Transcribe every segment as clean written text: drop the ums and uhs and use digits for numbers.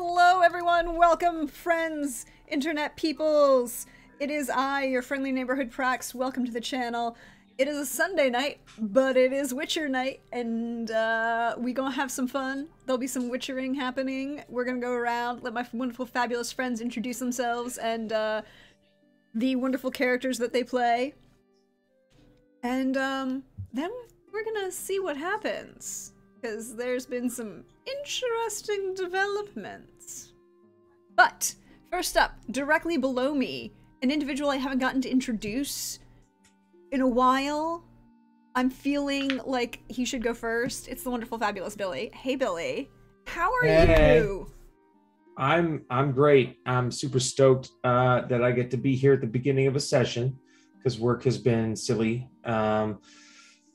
Hello everyone, welcome friends, internet peoples. It is I, your friendly neighborhood Prax. Welcome to the channel. It is a Sunday night, but it is Witcher night, and we gonna have some fun. There'll be some witchering happening. We're gonna go around, let my wonderful fabulous friends introduce themselves and the wonderful characters that they play. And then we're gonna see what happens, because there's been some interesting developments. But first up, directly below me, an individual I haven't gotten to introduce in a while. I'm feeling like he should go first. It's the wonderful fabulous Billy. Hey Billy, how are you? I'm great. I'm super stoked that I get to be here at the beginning of a session because work has been silly.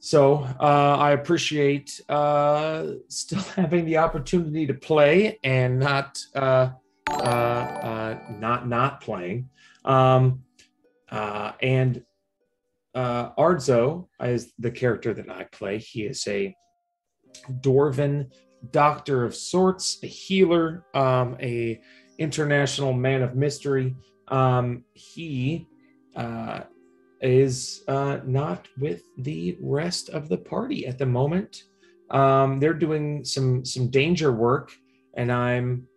So I appreciate still having the opportunity to play and not playing. And Ardzo is the character that I play. He is a dwarven doctor of sorts, a healer, a international man of mystery. He is not with the rest of the party at the moment. They're doing some danger work, and I'm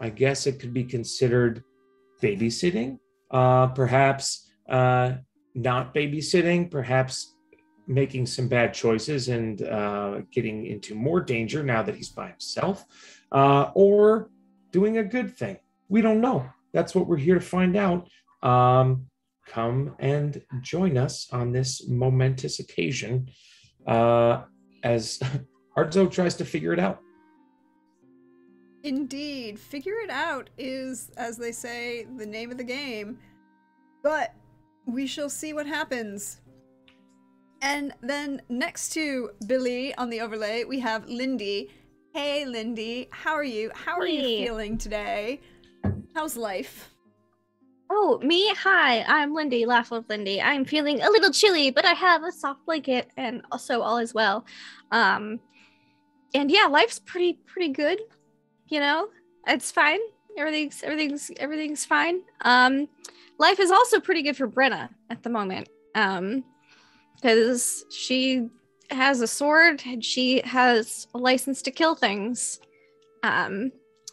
I guess it could be considered babysitting, perhaps not babysitting, perhaps making some bad choices and getting into more danger now that he's by himself, or doing a good thing. We don't know. That's what we're here to find out. Come and join us on this momentous occasion as Ardzo tries to figure it out. Indeed, figure it out is, as they say, the name of the game. But we shall see what happens. And then next to Billy on the overlay, we have Lindy. Hey Lindy, how are you? How are you feeling today? How's life? Oh, me? Hi, I'm Lindy, Laugh of Lindy. I'm feeling a little chilly, but I have a soft blanket, and also all is well. And yeah, life's pretty good. You know, it's fine. Everything's fine. Life is also pretty good for Brenna at the moment. Because she has a sword and she has a license to kill things.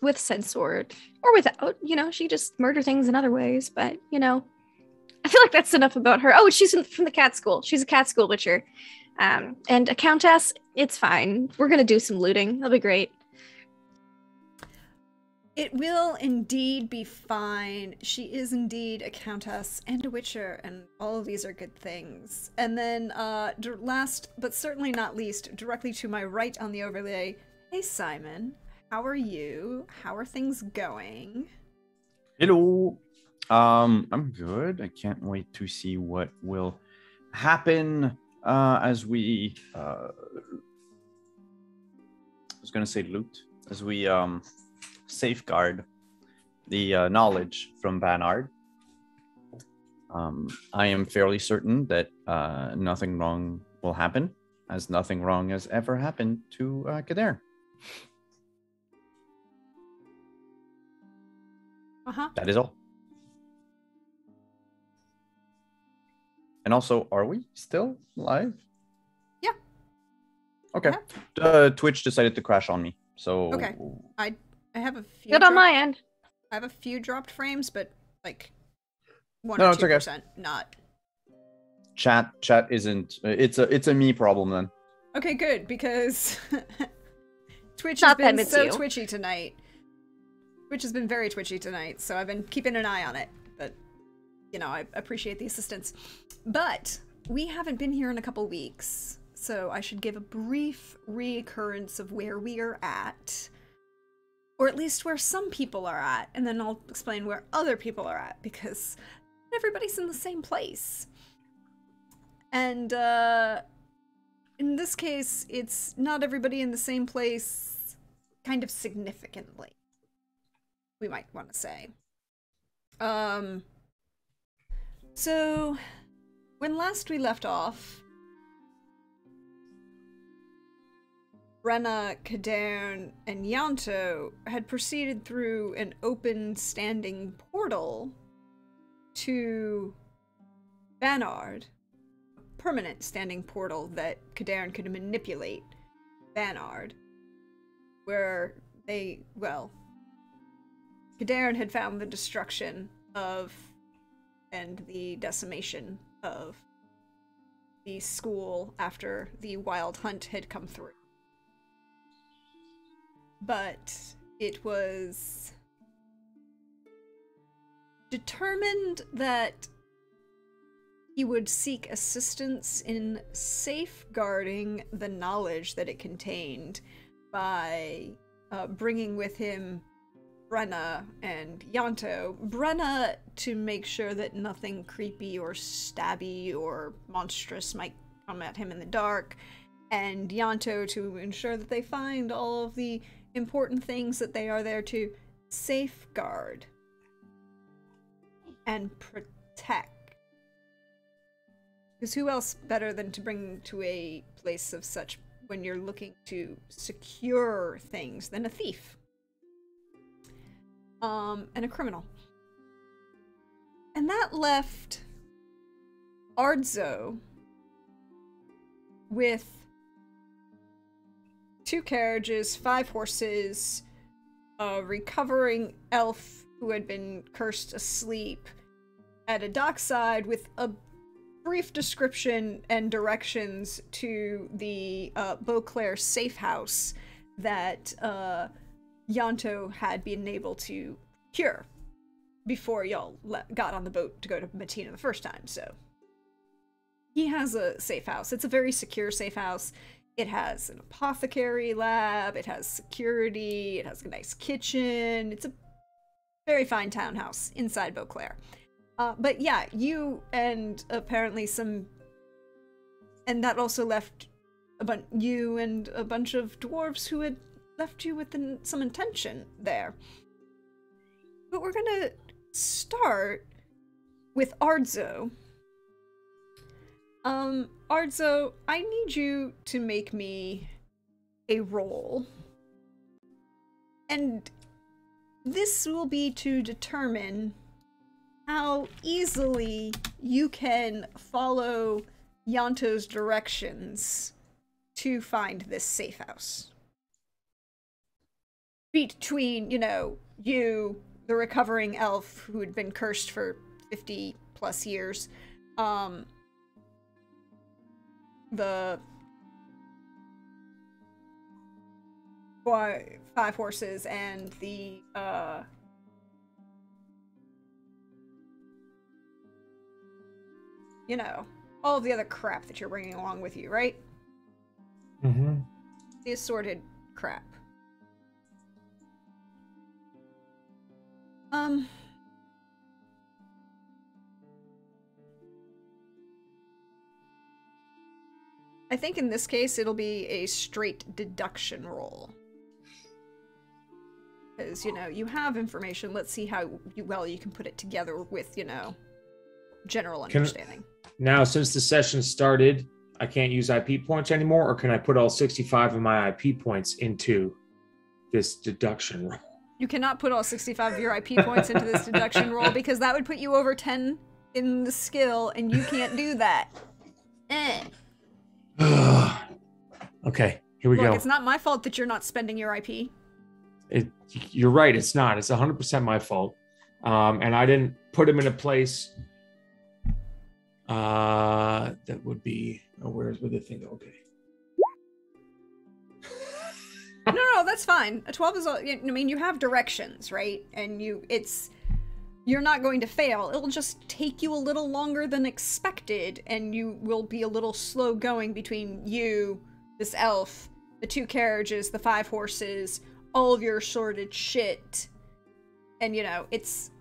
With said sword, or without, she just murder things in other ways, but I feel like that's enough about her. Oh, she's from the cat school. She's a cat school witcher, and a countess. It's fine. We're gonna do some looting. That'll be great. It will indeed be fine. She is indeed a countess and a witcher, and all of these are good things. And then last but certainly not least, directly to my right on the overlay, hey Simon. How are you? How are things going? Hello. I'm good. I can't wait to see what will happen as we I was gonna say loot, as we safeguard the knowledge from Banard. I am fairly certain that nothing wrong will happen, as nothing wrong has ever happened to Kader. That is all. And also, are we still live? Yeah. Okay. Yeah. Twitch decided to crash on me, so... Okay. I have a few... Good on my end. I have a few dropped frames, but, like, 1 or 2%, okay. Not... Chat isn't... It's a me problem, then. Okay, good, because... Twitch has been so twitchy tonight. Twitch has been very twitchy tonight, so I've been keeping an eye on it. But, I appreciate the assistance. But we haven't been here in a couple weeks, so I should give a brief reoccurrence of where we are at. Or at least where some people are at, and then I'll explain where other people are at, because everybody's in the same place. And, in this case, it's not everybody in the same place kind of significantly, we might want to say. So, when last we left off, Brenna, Kadern, and Yanto had proceeded through an open standing portal to Banard, a permanent standing portal that Kadern could manipulate Banard, where Kadern had found the destruction of and the decimation of the school after the wild hunt had come through. But it was determined that he would seek assistance in safeguarding the knowledge that it contained by bringing with him Brenna and Yanto. Brenna to make sure that nothing creepy or stabby or monstrous might come at him in the dark, and Yanto to ensure that they find all of the important things that they are there to safeguard and protect. Because who else better than to bring to a place of such when you're looking to secure things than a thief? And a criminal. And that left Ardzo with 2 carriages, 5 horses, a recovering elf who had been cursed asleep at a dockside with a brief description and directions to the Beauclair safe house that Yanto had been able to cure before y'all got on the boat to go to Matina the first time. So he has a safe house. It's a very secure safe house. It has an apothecary lab, it has security, it has a nice kitchen. It's a very fine townhouse inside Beauclair. But yeah, you and apparently some... And that also left you and a bunch of dwarves who had left you with some intention there. But we're gonna start with Ardzo. Ardzo, I need you to make me a roll. And this will be to determine how easily you can follow Yanto's directions to find this safe house. Between, you know, you, the recovering elf who had been cursed for 50 plus years, the 5 horses, and the you know, all of the other crap that you're bringing along with you, right? Mm-hmm. The assorted crap. I think in this case it'll be a straight deduction roll. Because, you know, you have information. Let's see how well you can put it together with, you know, general understanding. Now, since the session started, I can't use IP points anymore, or can I put all 65 of my IP points into this deduction roll? You cannot put all 65 of your IP points into this deduction roll, because that would put you over 10 in the skill, and you can't do that. Okay, here we go. It's not my fault that you're not spending your IP. You're right, it's not. It's 100% my fault. And I didn't put him in a place that would be... Oh, where's the thing? Okay. No, that's fine. A 12 is, I mean, you have directions, right? And you're not going to fail. It'll just take you a little longer than expected, and you will be a little slow going between you, this elf, the 2 carriages, the 5 horses, all of your assorted shit. And, you know, it's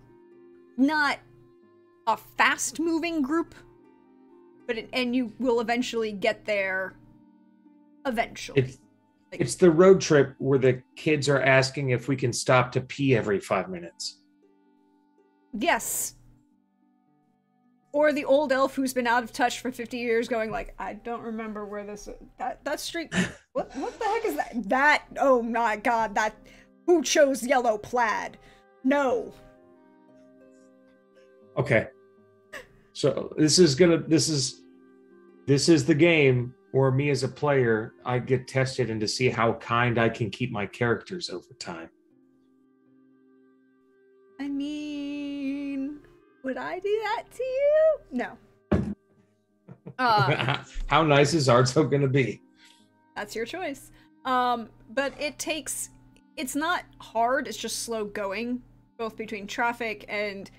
not a fast-moving group, but and you will eventually get there eventually. It's the road trip where the kids are asking if we can stop to pee every 5 minutes. Yes. Or the old elf who's been out of touch for 50 years going like, I don't remember where that street, what the heck is that? Oh my god, who chose yellow plaid? No. Okay. So this is the game where me as a player, I get tested and to see how kind I can keep my characters over time. I mean, would I do that to you? No. How nice is Arto going to be? That's your choice. But it's not hard, it's just slow going, both between traffic and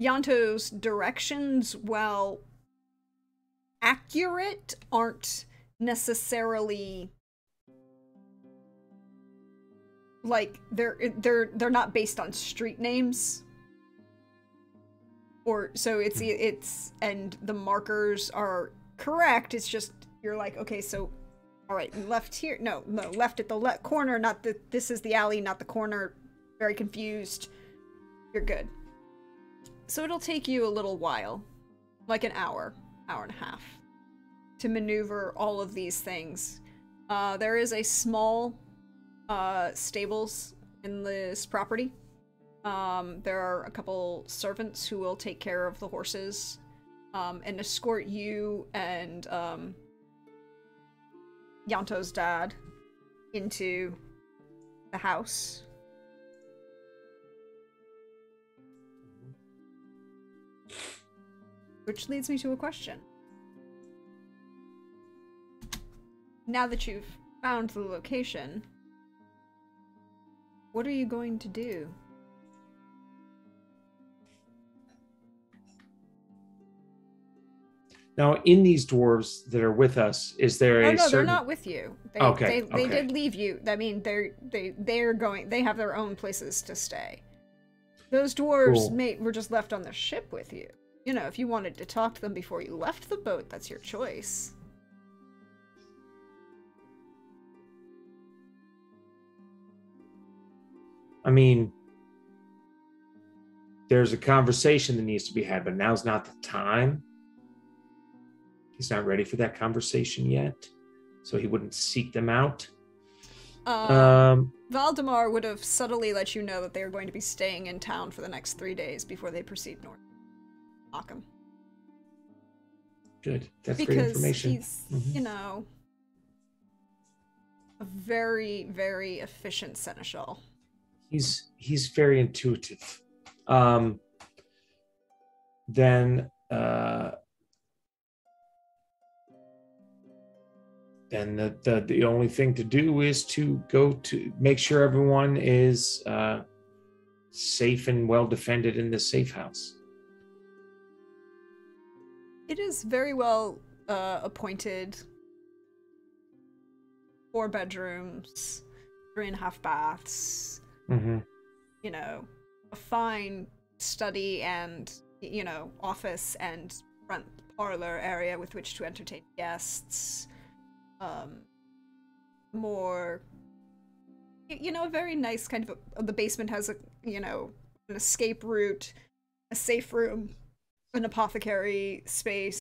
Yanto's directions, while accurate, aren't necessarily like they're not based on street names. Or so it's and the markers are correct. It's just you're like, okay, so all right, left here. No, left at the corner, not this is the alley, not the corner. Very confused. You're good. So it'll take you a little while, like an hour and a half, to maneuver all of these things. There is a small stables in this property. There are a couple servants who will take care of the horses and escort you and Yanto's dad into the house. Which leads me to a question. Now that you've found the location, what are you going to do? Now, in these dwarves that are with us, is there Oh a no, certain... they're not with you. They Okay. did leave you. I mean, they're going. They have their own places to stay. Those dwarves Cool. were just left on the ship with you. You know, if you wanted to talk to them before you left the boat, that's your choice. I mean, there's a conversation that needs to be had, but now's not the time. He's not ready for that conversation yet, so he wouldn't seek them out. Valdemar would have subtly let you know that they are going to be staying in town for the next 3 days before they proceed north. Occam. Good. That's great Because information. he's, you know, a very, very efficient seneschal. He's very intuitive. Then the only thing to do is to go to make sure everyone is safe and well defended in this safe house. It is very well appointed. 4 bedrooms, 3.5 baths. Mm-hmm. You know, a fine study and, you know, office and front parlor area with which to entertain guests. More, you know, a very nice kind of the basement has a, you know, an escape route, a safe room, an apothecary space,